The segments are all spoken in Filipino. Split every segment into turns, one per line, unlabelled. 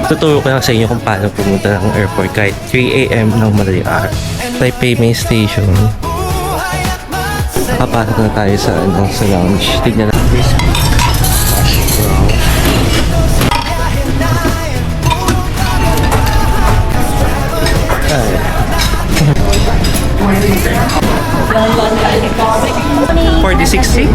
Tuturo ko lang sa inyo kung paano pumunta ng airport kahit 3 AM ng madaling araw. Taipei Main Station. Nakapasok na tayo sa, sa lounge. Tignan natin. Ay. 4060?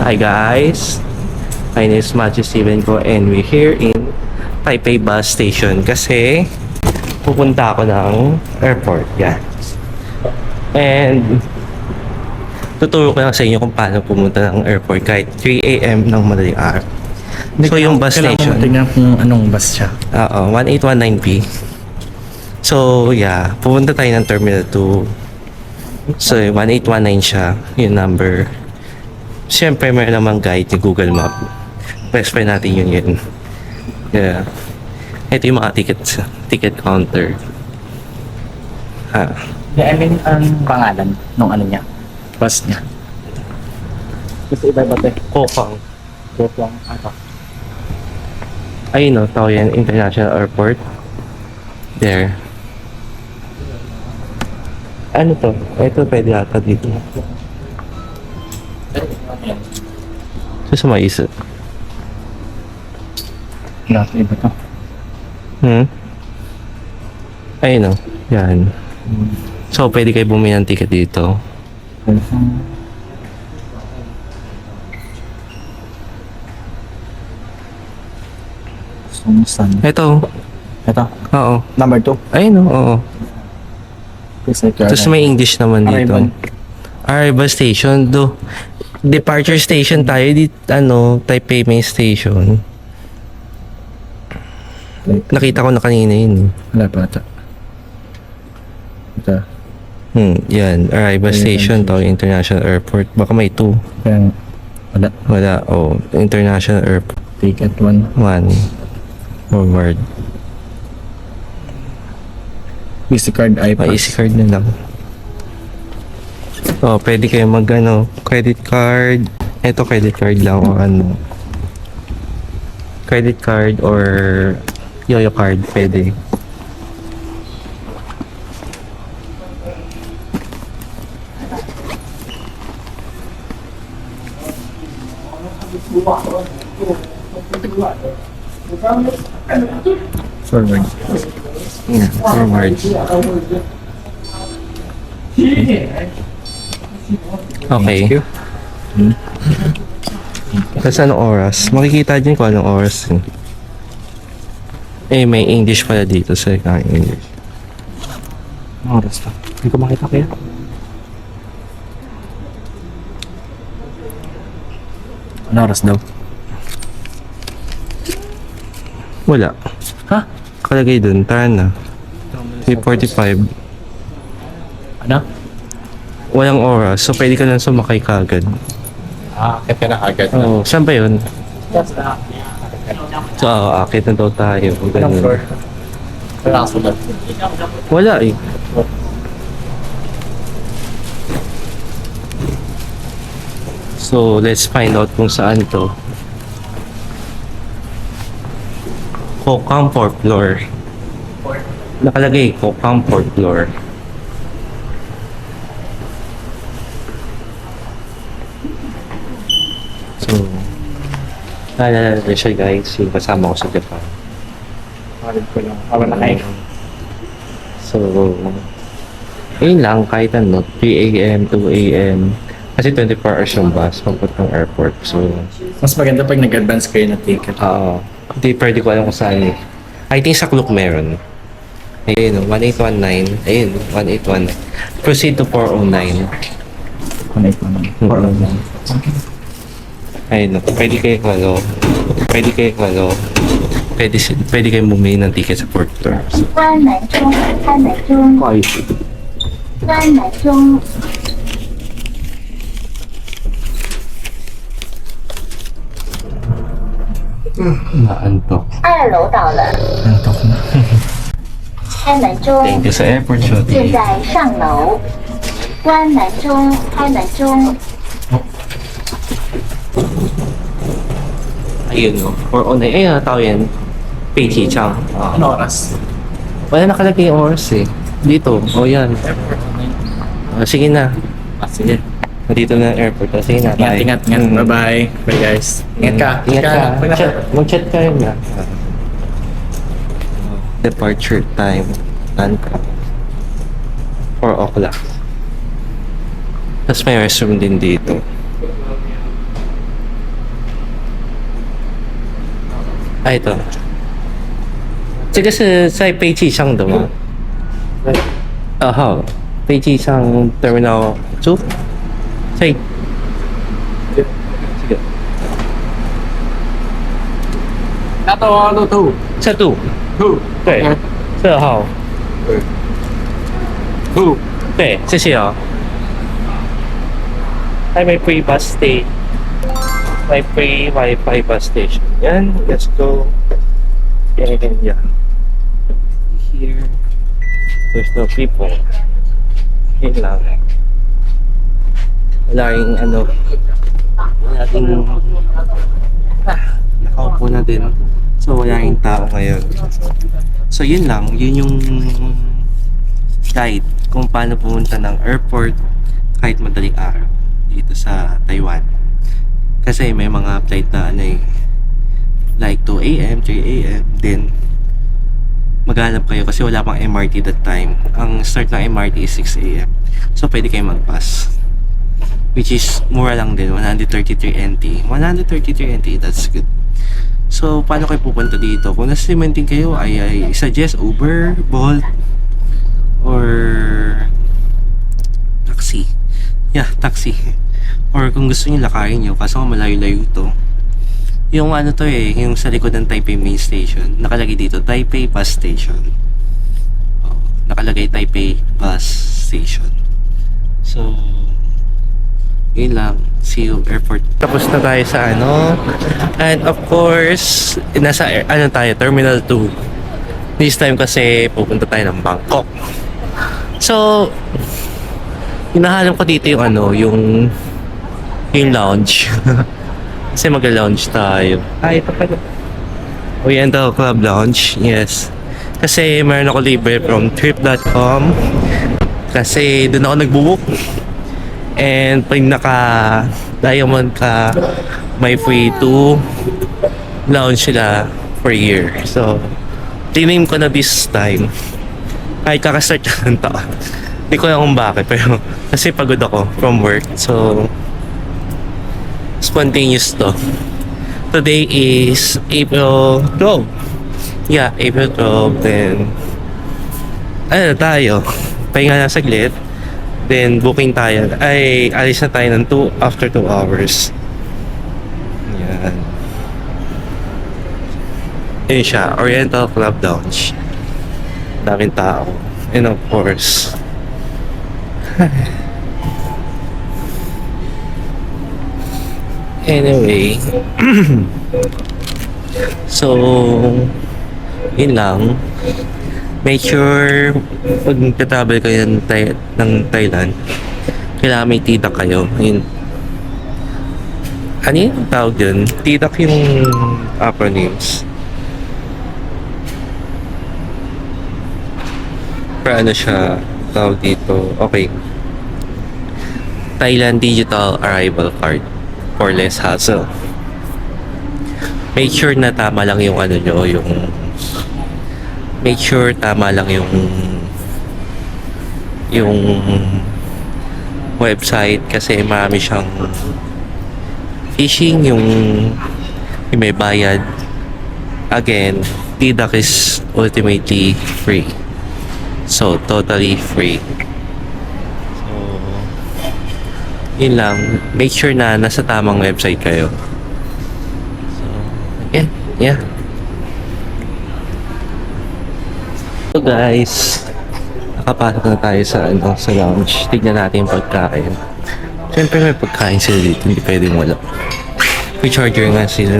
Hi guys, my name is Matthew Steven ko and we're here in Taipei bus station kasi pupunta ako ng airport. Yan. And tuturo ko lang sa inyo kung paano pumunta ng airport kahit 3 AM ng madaling araw. So yung bus station,
tingnan kung anong bus siya.
1819B. So yeah, pupunta tayo ng Terminal 2. So 1819 siya, yung number. Siyempre mayroon namang guide ni Google Map. Press pa natin yun. Yeah. Ito yung mga ticket counter.
I mean, ang pangalan nung ano niya? Bus niya. Kasi iba ba ito?
Kokang.
Kokang ano?
Ayun o, Taoyuan International Airport. There. Ano to? Ito pwede ata dito. So sa maisip.
Natin iba to.
Ayun o. Yan. So pwede kayo bumili ng ticket dito.
Saan?
Ito.
Ito.
Oo.
Number 2.
Ayun o. Oo.
Tapos
Tapos may English naman dito. Arrival station. Departure station tayo dito. Taipei Main Station. Nakita ko na kanina yun.
Wala pa ata. Ito.
Yan. Arrival station to International Airport. Baka may 2.
Kaya wala.
Wala. International Airport.
Ticket 1.
1. Forward.
Easy card iPass.
Easy card na lang. Pwede kayo credit card. Ito credit card lang o credit card or yoyo card pwede.
Forward.
Yeah, forward. Okay. Tapos anong oras? Makikita din kung anong oras. May English pala dito sa English.
Anong oras pa? Hindi ko makita kaya. Anong oras daw?
Wala.
Ha?
Kalagay dun. Tara na. 3:45.
Ano?
Walang oras. So pwede ka lang sumakay kagad.
Akit ka na agad.
Oo. Saan ba yun? So, akit na daw tayo. Ganun.
Wala ka sulat.
Wala eh. So, let's find out kung saan to. Kokang 4th floor. Nakalagay, Kokang 4th floor. So, naalala na siya guys, yung kasama ko sa Japan.
Marid ko lang. Wala kayo.
So, ayun lang, kahit 3 AM, 2 AM. Kasi 24 hours yung bus papuntang airport. So,
Mas maganda pag nag-advance kayo na ticket.
hindi pwede ko alam kung saan eh. I think sa Klook meron. Ayun, 1819. Ayun, 1819. Proceed to 409.
Connect naman.
Ayun, pwede kayo pwede kayo bumili ng ticket sa Port Tour.
关门中，开门中，
Okay.
关门中。
So,
关门中，
So,
关门中，关门中，
So,
关门中。
So, Naantok.
2楼到了，
Antok na.
开门中，
Thank you sa airport shot.
现在上楼，关门中，开门中。
Ayun no. Or on ayun na tao yan. Peichy Chang.
Ano oras?
Wala nakalagay yung oras eh. Dito. O yan. Sige na.
Sige.
Dito na ang airport. Sige na.
Ingat,
bye.
ingat, ingat. Bye-bye. Bye guys. Ingat ka.
Ingat ka.
Pag nasa-
Mag-chat ka rin na. Departure time. 4 o'clock. Tapos may restroom din dito. Ah, ito. 这个是在飞机上的吗？好，飞机上 terminal 2，这个
那到路途
这度
途
对2号
途
对，谢谢哦。Hi, may free bus stay. May free Wi-Fi bus station. Yan, let's go. Yeah. Here, there's no people. Yun lang. Wala rin ano. Wala rin nakaupo na din. So wala rin tao ngayon. So yun lang. Yun yung guide kung paano pumunta ng airport kahit madaling araw dito sa Taiwan. Kasi may mga flight na ano eh, like 2 AM, 3 AM, then maghanap kayo kasi wala pang MRT that time. Ang start ng MRT is 6 AM. So pwede kayo mag-pass. Which is mura lang din, 133 NT. 133 NT, that's good. So paano kayo pupunta dito? Kung nasa Simenting kayo, I suggest Uber, Bolt, or taxi. Yeah, taxi. Or kung gusto niyo lakarin niyo, kaso malayo-layo to. Yung ano to eh, yung sa likod ng Taipei Main Station, nakalagay dito, Taipei Bus Station. Oh, nakalagay Taipei Bus Station. So, yun lang. See you airport. Tapos na tayo sa ano. And of course, nasa ano tayo, Terminal 2. This time kasi pupunta tayo ng Bangkok. So, hinahanap ko dito yung ano, yung lounge. Kasi mag-lounge tayo. Ay, ito pala. Oriental Club Lounge. Yes. Kasi meron ako libre from trip.com. Kasi doon ako nagbubook. And pag naka-diamond ka, may free 2 lounge sila per year. So, tiname ko na this time. Kahit kakastart ka ng taon. Hindi ko alam kung bakit. Pero kasi pagod ako from work. So, spontaneous to. Today is April 12. Yeah, April 12. Then, ano tayo? Pahinga na saglit. Then, booking tayo. Ay, alis na tayo ng after 2 hours. Yan. Yun siya. Oriental Club Lounge. Daming tao. And of course, anyway, so, yun lang. Make sure pag travel kayo ng Thailand, kailangan may TDAC kayo. Yun. Ano yung tawag yun? TDAC yung acronyms. Pero ano siya tawag dito? Okay. Thailand Digital Arrival Card for less hassle. Make sure na tama lang yung ano nyo, yung make sure tama lang yung website kasi marami siyang phishing, yung may bayad. Again, TDAC is ultimately free. So, totally free. So, yun lang. Make sure na nasa tamang website kayo. So, yeah. So guys, nakapasok na tayo sa lounge. Tignan natin yung pagkain. Siyempre may pagkain sila dito, hindi pwedeng wala. May charger nga sila.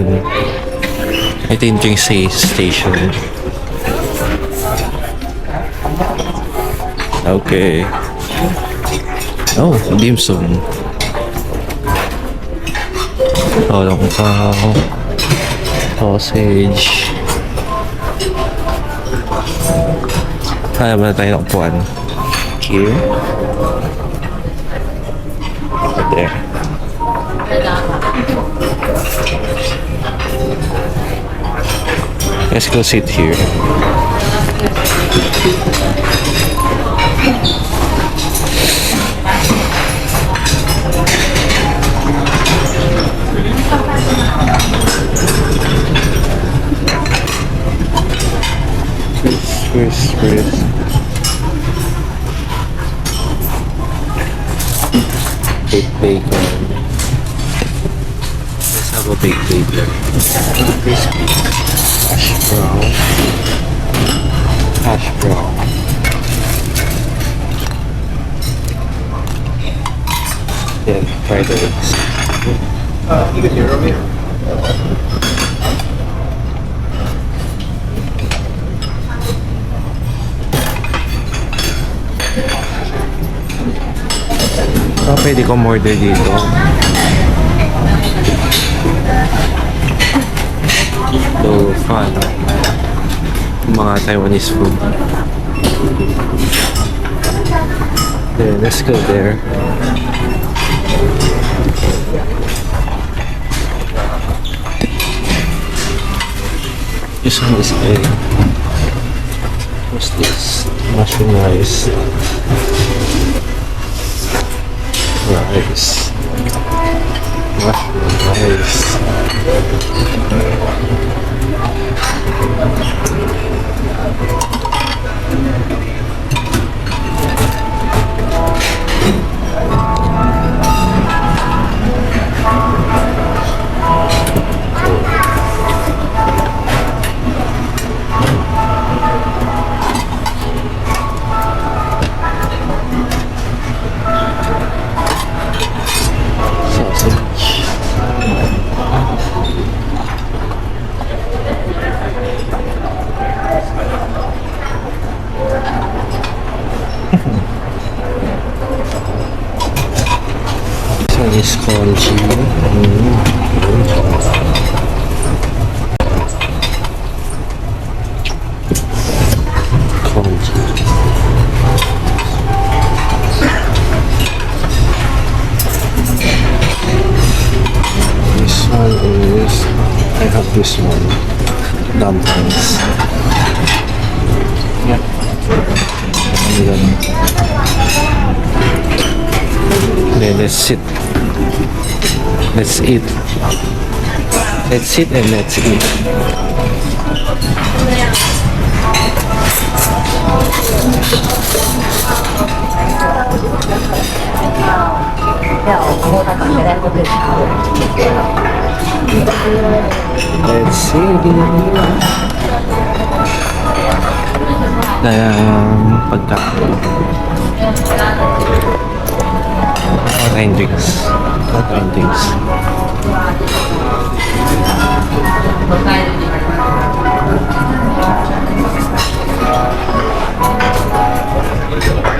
Ito yung drink station. Okay. Oh, dim sum. Tolong pao. Sausage. Kaya ba na tayo ng upuan? Here. There. Let's go sit here. Chris. Baked bacon. Let's have a baked bacon. Crispy. Hash brown. Then fried eggs.
You can hear me?
Pwede kong order dito. So, fun. Mga Taiwanese food. Then, let's go there. This one is egg. What's this? Mushroom rice. Rice. Mushroom rice. Is congee. Congee. This one is, I have this one, dumplings. Yeah. Then let's sit. Let's eat. Let's sit and let's eat. Let's see. Pagkain. Tayong drinks. Tayong drinks.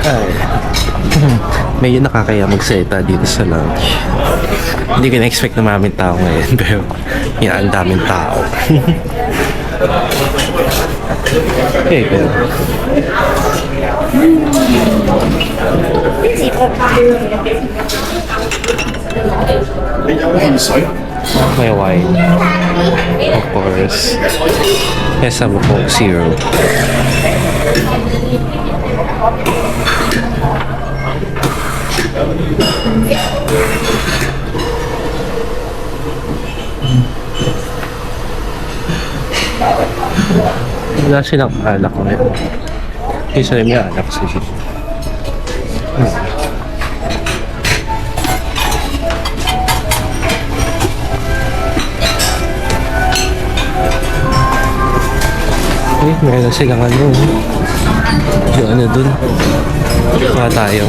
Ay. Medyo nakakaya magsalita dito sa lunch. Hindi ko na-expect na maraming tao ngayon. Pero yan, ang daming tao. Okay, pero may wine. Of course. Yes, have a Coke Zero. Wala silang alak ngayon. Isa rin may alak siya. Eh, meron na silang ano. Yung ano dun. Kaya tayo.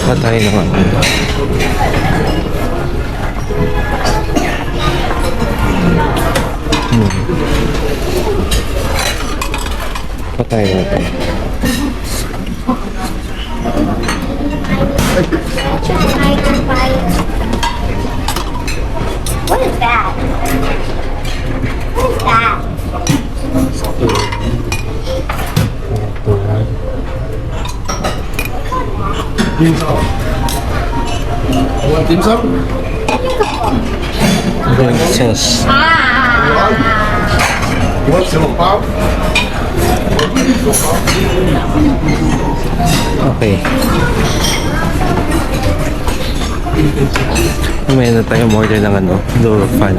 Pa tayo ng ano. Pa tayo na ito.
What is that? What is that?
You want dim sum?
Princess.
You want some pop?
Okay. May na tayo order ng ano, Luro Fan.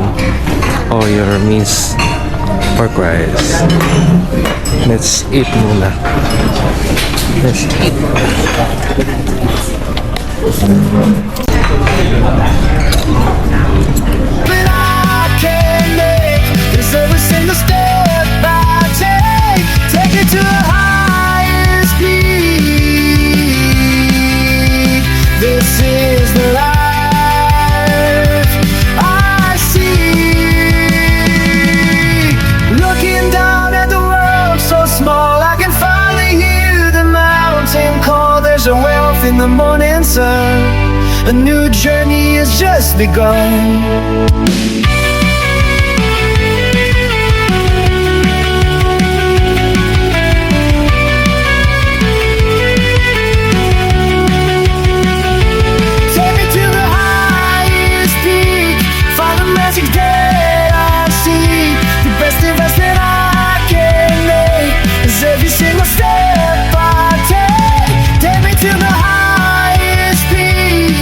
Or your means pork rice. Let's eat muna. Let's eat.
But I can make this every single step I take it to the highest peak. This is the life I see. Looking down at the world so small, I can finally hear the mountain call. There's a wealth in the morning sun. A new journey has just begun. Take me to the highest peak, find the magic that I see. The best investment I can make is every single step I take. Take me to the highest peak.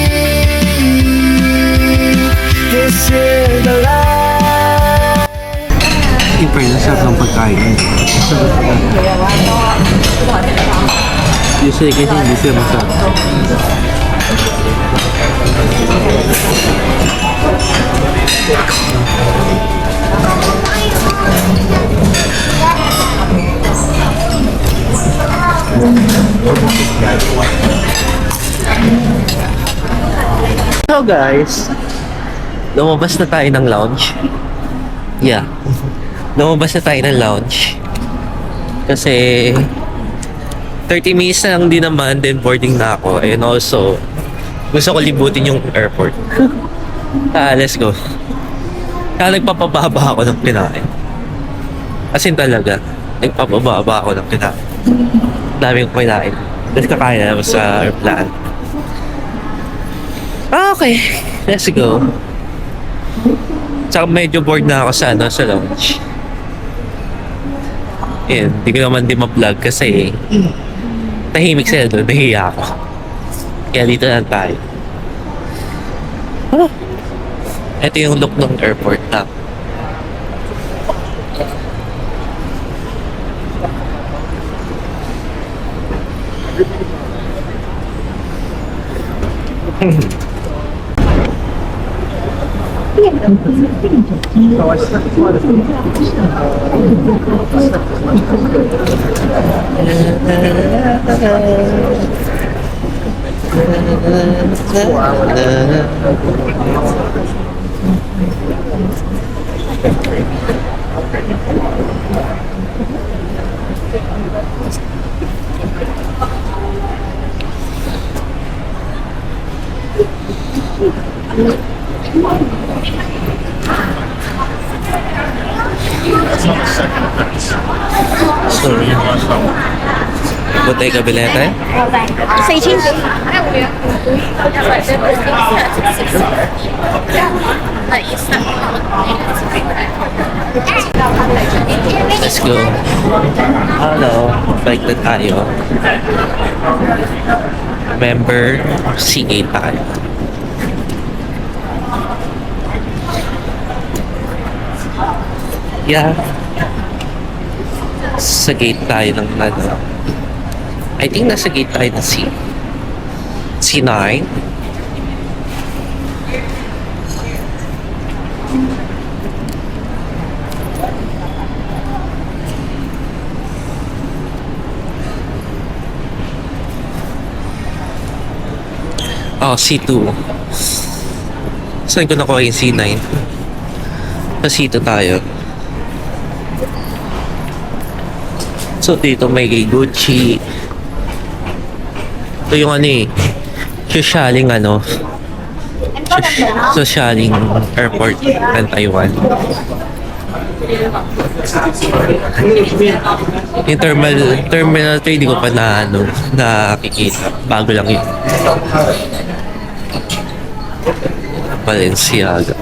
This is the life.
Ipay na sarap ng pagkain. Usually kasi hindi siya masarap. So guys, lumabas na tayo ng lounge. Yeah. Lumabas na tayo ng lounge. Kasi 30 minutes na lang din naman, then boarding na ako. And also, gusto ko libutin yung airport. Let's go. Kaya nagpapababa ako ng kinain. As in talaga, nagpapababa ako ng kinain. Dami kong kinain. Tapos kakain na naman sa airplane. Okay, let's go. Tsaka medyo bored na ako sa lounge. Yan, hindi ko naman din ma-vlog kasi tahimik sila doon, nahiya ako. Kaya dito na tayo. Ito yung look ng airport na. Sorry. Butay kabila tayo?
飞机。
Let's go. Hello. Bike na tayo. Member Seagate tayo. Yeah. Sa gate tayo ng ano. I think nasa gate tayo ng C9. Oh, C2. Saan ko nakuha yung C9? Sa C2 tayo. So, dito may Gucci. Ito yung ano eh. Sushaling ano. Sushaling airport ng Taiwan. Yung terminal 3 di ko pa nakikita. Bago lang yun. Balenciaga,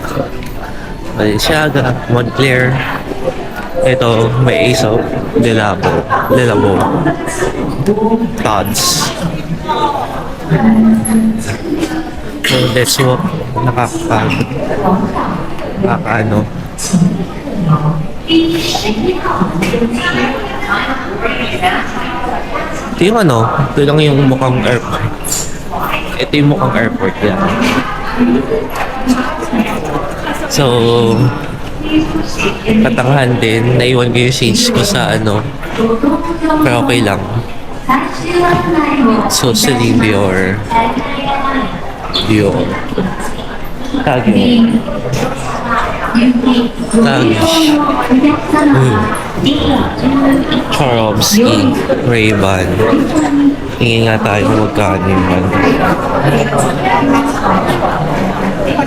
Moncler. Ito, may Aesop, Lelabo, Tod's. So, let's walk. Nakakaano. Ito yung ano, ito lang yung mukhang airport. Ito yung mukhang airport yan. So, katanghan din, naiwan ko yung shades ko sa ano, pero okay lang. So, Celine Dior. Tagish. Swarovski. Ray-Ban. Tingin nga tayo kung magkano yung ano.
你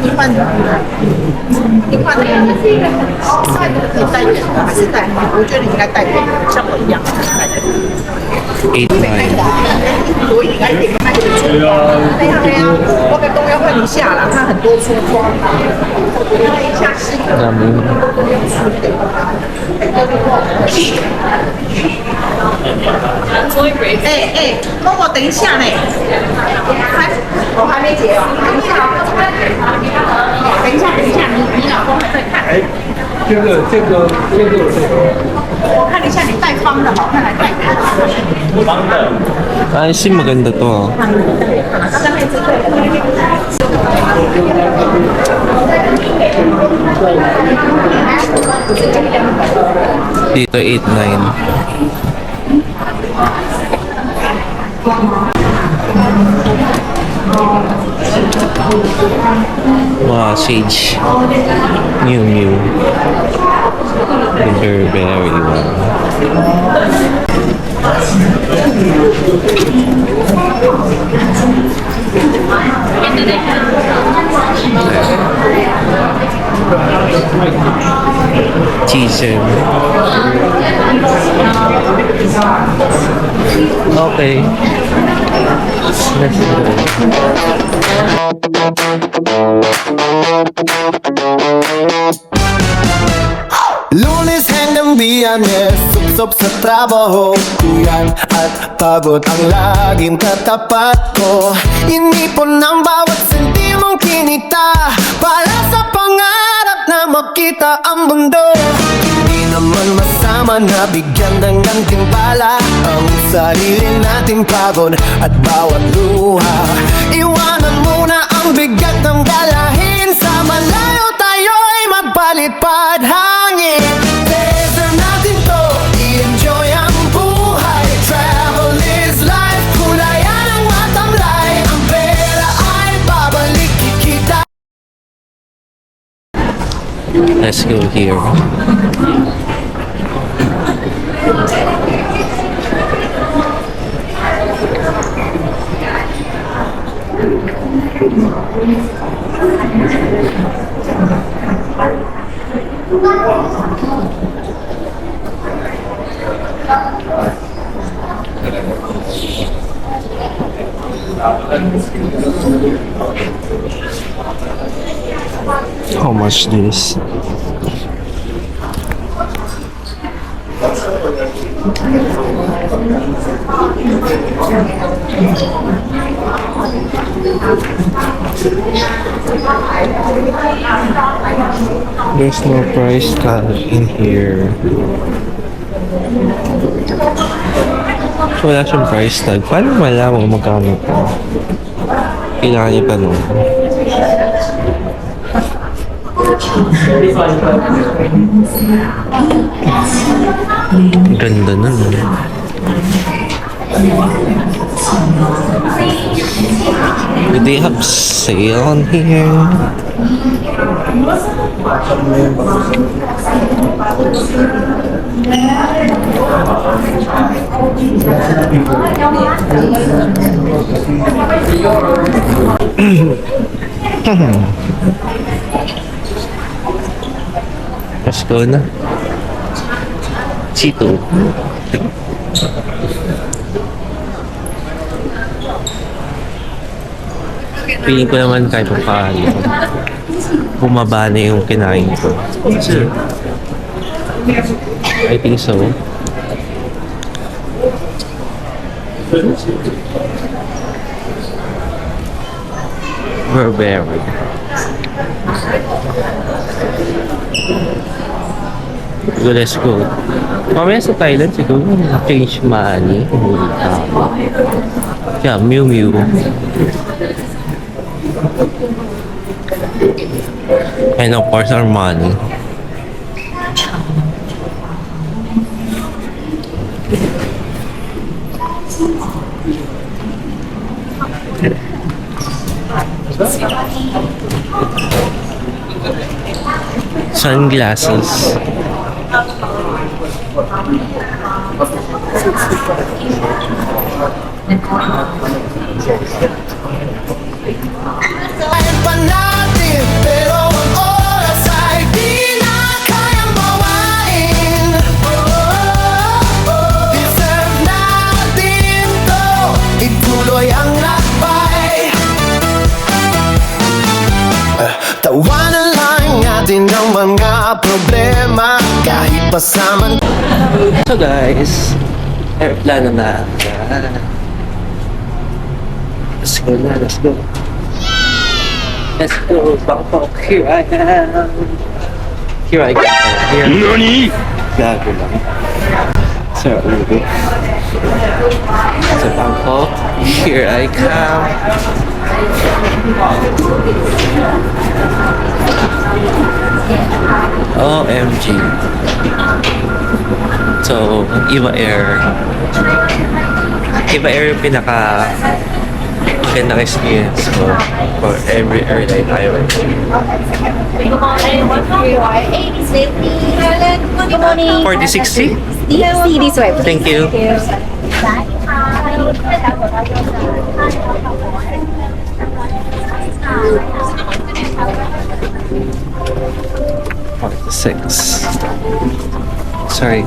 换的呀？下一个可以带远的，还是带？我觉得你应该带远的，像我一样带远的。
8.9.
我应该点开这个对呀，我跟东要问一下啦，它很多出光，一下是一个
Dami.
默默等一下呢，我还没结哦，等一下哦，等一下，你老公还在看。
这个，
我看一下你带方的，好看还带圆的。
Ay, sim maganda to ah. Dito 8.9. Mga Sage. New. Very, very well. Chisel. Okay. Let's
Lunes hanggang Biyernes, sup sa trabaho ko yan. At pagod ang laging katapat ko. Inipon ng bawat sentimong kinita para sa pangarap na makita ang mundo. Hindi naman masama na bigyan ng gantimpala ang sarili nating pagod at bawat luha. Iwanan muna ang bigat ng dalahin, sa malayo tayo'y magpalipad hangin. Desert natin to, i-enjoy ang buhay. Travel is life, kulayan ang matamlay. Ang pera ay babalik, kikita.
Let's go here. How much this? There's no price tag in here. So, wala siyang price tag. Paano malaman kung magkano ito? Kailangan itanong. Ganda nun. Ito They have sale on here. Let's go na. C2. Feeling ko naman kahit pa paano bumaba na yung kinain ko. I think so. Burberry. So let's go. Mamaya sa Thailand siguro change money. Yeah, Miu Miu. And of course our money. Sunglasses.
Kahit pa natin, pero ang oras ay di na kayang bawain. Deserve natin to, ituloy ang lakbay. Tawanan lang natin ang mga problema, kahit pasaman.
So guys, aeroplano na. Let's go na, let's go. Let's go, Bangkok. Here I am. Here I go. Here. NANI? Gago lang. Sa ulo. Sa Bangkok. Here I come. OMG. So, Eva Air. Eva Air yung pinaka magandang experience ko for every airline I went to.
Good morning.
4060?
See this way.
Thank you. 46. Sorry.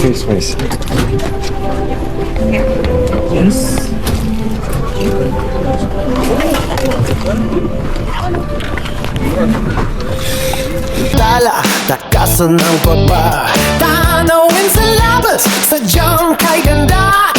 Here's my seat.
Tala, takasan ng pagba, tanawin sa labas, sadyang kay ganda.